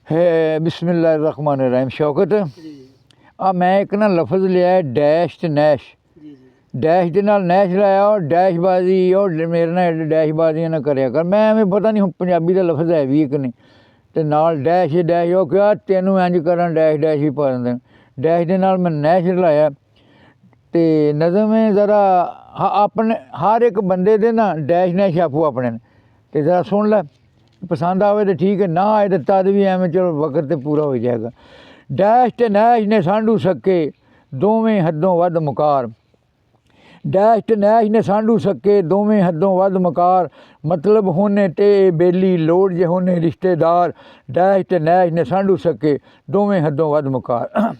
है बिस्मिल्लाहिर्रहमानिर्रहीम। शौकत आ मैं एक ना लफज लिया है डैश ते नैश। डैश के नाल नैश लाया और डैशबाजी और मेरे नाल डैशबाजी ना करया कर। मैं एवें पता नहीं पंजाबी का लफज है भी कि नहीं, तो नाल डैश डैश वो क्या तेनों इंज करन डैश डैश ही पा दें। डैश के नाल मैं नैश लाया तो नज़म है ज़रा अपने हर एक बंदे दे ना डैश नैश आपू अपने तो ज़रा सुन लै, पसंद आवे तो ठीक है, ना आए तो तद भी एवं चलो वक्त तो पूरा हो जाएगा। डैश ते नैश ने सांडू सके दोवें हदों वध मुकार। डैश ते नैश ने सांडू सके दोवें हदों वध मुकार। मतलब होने ते बेली लोड़ जे होने रिश्तेदार। डैश ते नैश ने सांडू सके दोवें हदों वध मुकार।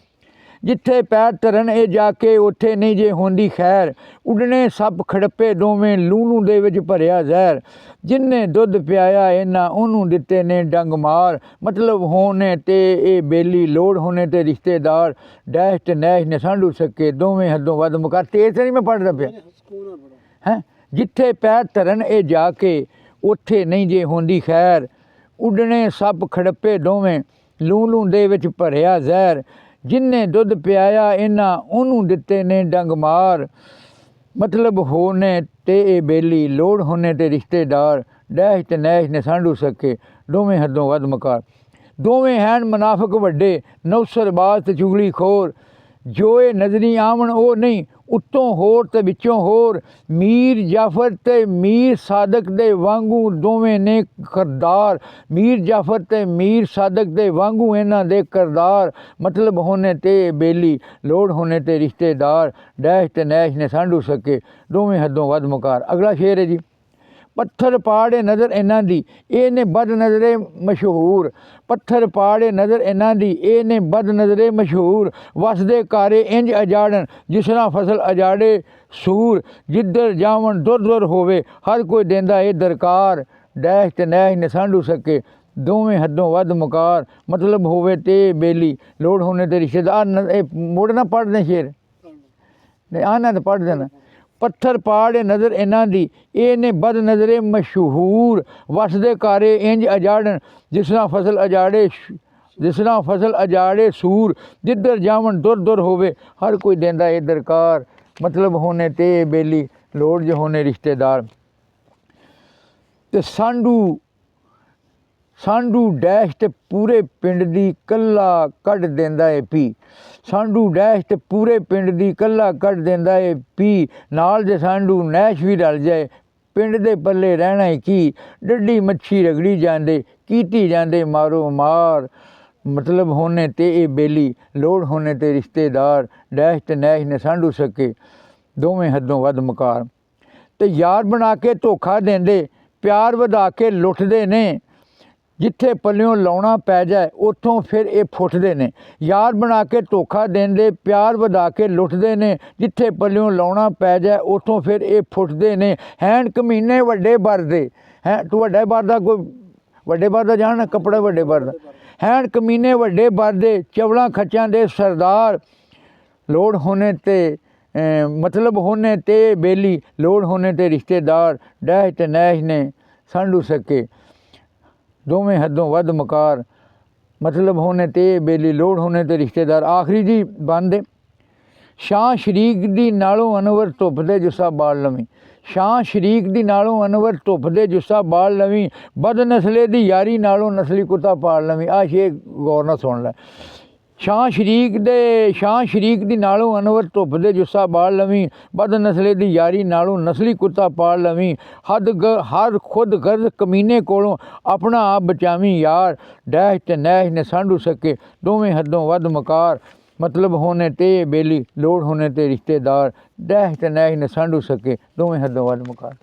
जिथे पैर धरन ए जाके उत्थे नहीं जे होंदी खैर। उडने सप खड़पे दोवें लूनू दे विच भरिया जहर। जिन्ने दुध पियाया इन्ना ओनू दिते ने डंग मार। मतलब होने ते ए बेली लोड़ होने ते रिश्तेदार। डैश ते नैश ने सांडू सके दोवें हदों वध मुकार। तेज नहीं मैं पढ़दा पिया हैं। जिथे पैर धरन ए जाके उत्थे नहीं जे होंदी खैर। उडने सप खड़पे दोवें लूनू दे विच भरिया जहर। जिन्ने दुध पियाया इन्ना ओनू दिते ने डंग मार। मतलब होने ते ए बेली लोड़ होने ते रिश्तेदार। डैश ते नैश ने सांडू सके दोवें हदों वध मुकार। दोवें हैन मुनाफिक वड्डे नौसरबाज ते चुगली खोर। जो ए नज़री आवन ओ नहीं उत्तों होर ते विचों होर। मीर जाफर ते मीर सादक दे वांगू दोवें ने करदार। मीर जाफर ते मीर सादक दे वांगू इन्हां दे करदार। मतलब होने ते बेली लोड़ होने ते रिश्तेदार। डैश ते नैश ने सांडू सके दोवें हदों वध मुकार। अगला शेर है जी। पत्थर पाड़े नज़र इन्हां दी ए ने बद नज़रे मशहूर। पत्थर पाड़े नज़र इन्हां दी ए ने बद नज़रे मशहूर। वसदे कारे इंज अजाड़न जिस तरह फसल अजाड़े सूर। जिधर जावन दुर दुर होवे हर कोई देंदा ए दरकार। डैश ते नैश ने सांडू सके दोवें हदों वध मुकार। मतलब होवे ते बेली लोड़ होने ते रिश्तेदार। मुड़ ना पढ़ दें शेर, नहीं आना तो पढ़ देना। पत्थर पाड़े नज़र इन्हां दी ए ने बद नज़रे मशहूर। वसदे कारे इंज अजाड़न जिस तरह फसल अजाड़े सूर। जिधर जावन दुर दुर होवे हर कोई देंदा ए दरकार। मतलब होने ते बेली लोड़ जो होने रिश्तेदार। ते सांडू डैश ते पूरे पिंड दी कल्ला कढ़ देंदा ए पी। सांडू डैश ते पूरे पिंड दी कल्ला कढ़ देंदा ए पी। नाल जे सांडू नैश भी रल जाए पिंड दे पल्ले रहना ही की। डड्डी मच्छी रगड़ी जांदे कीती जांदे मारो मार। मतलब होने ते ए बेली लोड़ होने ते रिश्तेदार। डैश ते नैश ने सांडू सके दोवें हदों वध मुकार। ते यार बना के धोखा देंदे प्यार वधा के लुटदे ने। जिथे पल्लियों लाउणा पै जाए उत्थों फिर ये फुटदे ने। यार बना के धोखा देंदे प्यार वधा के लुटदे ने। जिथे पल्लियों लाउणा पै जाए उत्थों फिर ये फुटदे ने। हैन कमीने वड्डे बरदे हैं। तू वड्डे बरदा कोई वड्डे बरदा जान कपड़े वड्डे बरदा। हैन कमीने वड्डे बरदे चवलां खच्चां दे सरदार। लोड़ होने ते मतलब होने ते बेली लोड़ होने ते रिश्तेदार। डैश ते नैश ने सांडू सके दोवें हदों वध मुकार। मतलब होने ते बेली लोड़ होने ते रिश्तेदार। आखिरी जी बंद शाह शरीक दी नालों अनवर धुप दे जुस्सा बाल लवीं। शाह शरीक दी नालों अनवर धुप दे जुस्सा बाल लवीं। बद नस्ले दी यारी नालों नस्ली कुत्ता पाल लवीं। आ शेर गौर नाल सुन लै। शाह शरीक दी नालों अनवर धुप दे जुस्सा बाल लवीं। बद नस्ले दी यारी नालों नस्ली कुत्ता पाल लवीं। हर खुद गर्ज कमीने कोलों अपना आप बचावीं यार। डैश ते नैश ने सांडू सके दोवें हदों वध मुकार। मतलब होने ते बेली लोड़ होने ते रिश्तेदार। डैश ते नैश ने सांडू सके दोवें हदों वध मुकार।